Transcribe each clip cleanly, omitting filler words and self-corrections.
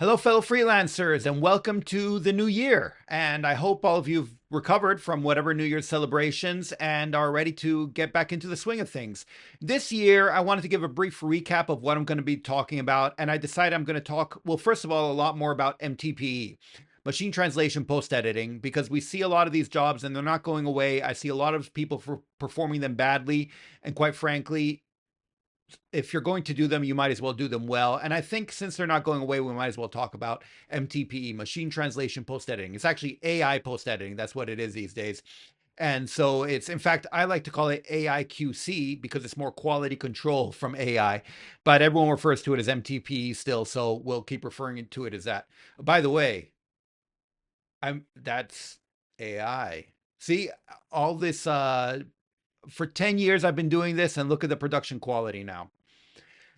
Hello, fellow freelancers, and welcome to the new year. And I hope all of you've recovered from whatever New Year's celebrations and are ready to get back into the swing of things. This year, I wanted to give a brief recap of what I'm going to be talking about. And I decided I'm going to talk, well, first of all, a lot more about MTPE, machine translation post editing, because we see a lot of these jobs and they're not going away. I see a lot of people performing them badly. And quite frankly, if you're going to do them, you might as well do them well. And I think since they're not going away, we might as well talk about MTPE, machine translation post editing. It's actually AI post editing. That's what it is these days. And so it's, in fact, I like to call it AI QC because it's more quality control from AI, but everyone refers to it as MTPE still. So we'll keep referring to it as that. By the way, that's AI. See, all this, for 10 years, I've been doing this and look at the production quality now.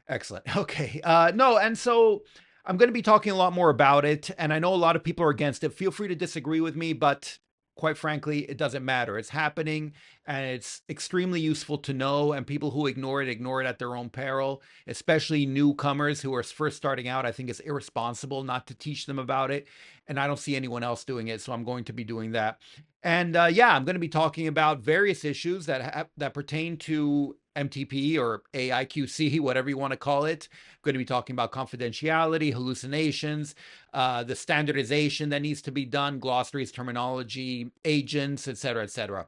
Excellent. Okay. No, and so I'm going to be talking a lot more about it. And I know a lot of people are against it. Feel free to disagree with me, but quite frankly, it doesn't matter. It's happening and it's extremely useful to know. And people who ignore it at their own peril, especially newcomers who are first starting out. I think it's irresponsible not to teach them about it. And I don't see anyone else doing it. So I'm going to be doing that. And yeah, I'm going to be talking about various issues that pertain to MTPE or AIQC, whatever you want to call it. I'm going to be talking about confidentiality, hallucinations, the standardization that needs to be done, glossaries, terminology, agents, etc., etc.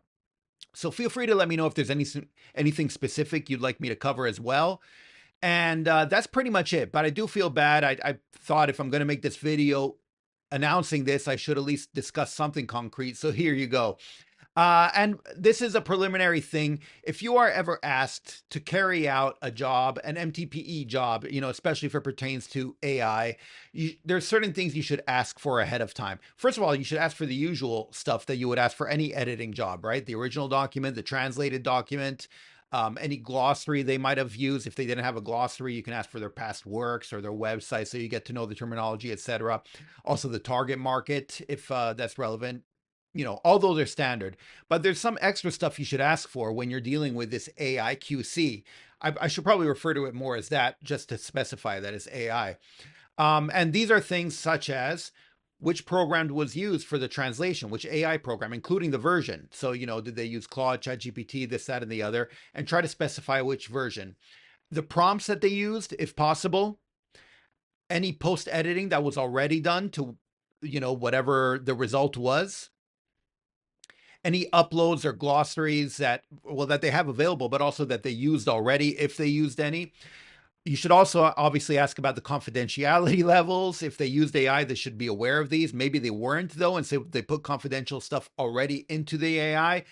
So feel free to let me know if there's anything specific you'd like me to cover as well. And that's pretty much it. But I do feel bad. I thought if I'm going to make this video announcing this, I should at least discuss something concrete. So here you go. And this is a preliminary thing. If you are ever asked to carry out a job, an MTPE job, especially if it pertains to AI, there's certain things you should ask for ahead of time. First of all, you should ask for the usual stuff that you would ask for any editing job, right? The original document, the translated document, any glossary they might have used. If they didn't have a glossary, you can ask for their past works or their website so you get to know the terminology, etc. Also the target market, if that's relevant. All those are standard, but there's some extra stuff you should ask for when you're dealing with this AI QC. I should probably refer to it more as that just to specify that it's AI. And these are things such as which program was used for the translation, which AI program, including the version. So, did they use Claude, ChatGPT, this, that, and the other, and try to specify which version. The prompts that they used, if possible, any post editing that was already done to, whatever the result was. Any uploads or glossaries that they have available, but also that they used already, if they used any. You should also obviously ask about the confidentiality levels. If they used AI, they should be aware of these. Maybe they weren't, though, and so they put confidential stuff already into the AI.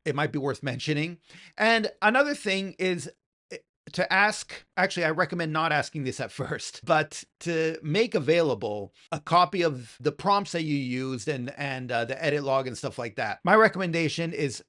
It might be worth mentioning. And another thing is to ask, actually, I recommend not asking this at first, but to make available a copy of the prompts that you used and the edit log and stuff like that. My recommendation is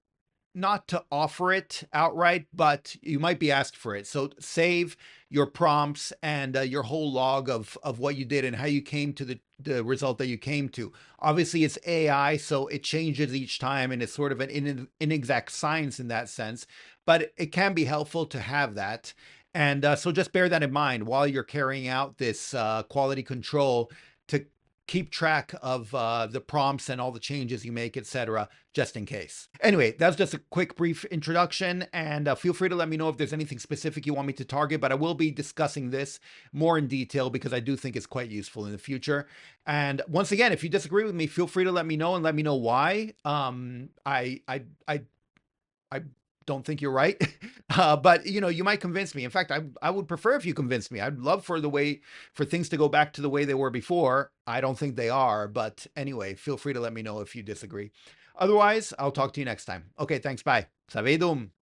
not to offer it outright, but you might be asked for it. So save your prompts and your whole log of what you did and how you came to the result that you came to. Obviously, it's AI, so it changes each time, and it's sort of an inexact science in that sense, but it can be helpful to have that. And so just bear that in mind while you're carrying out this quality control to keep track of the prompts and all the changes you make, etc., just in case. Anyway, that's just a quick, brief introduction, and feel free to let me know if there's anything specific you want me to target, but I will be discussing this more in detail because I do think it's quite useful in the future. And once again, if you disagree with me, feel free to let me know and let me know why. I don't think you're right, but you might convince me. In fact, I would prefer if you convince me. I'd love for things to go back to the way they were before. I don't think they are, but anyway, feel free to let me know if you disagree. Otherwise, I'll talk to you next time. Okay, thanks. Bye. Savedum.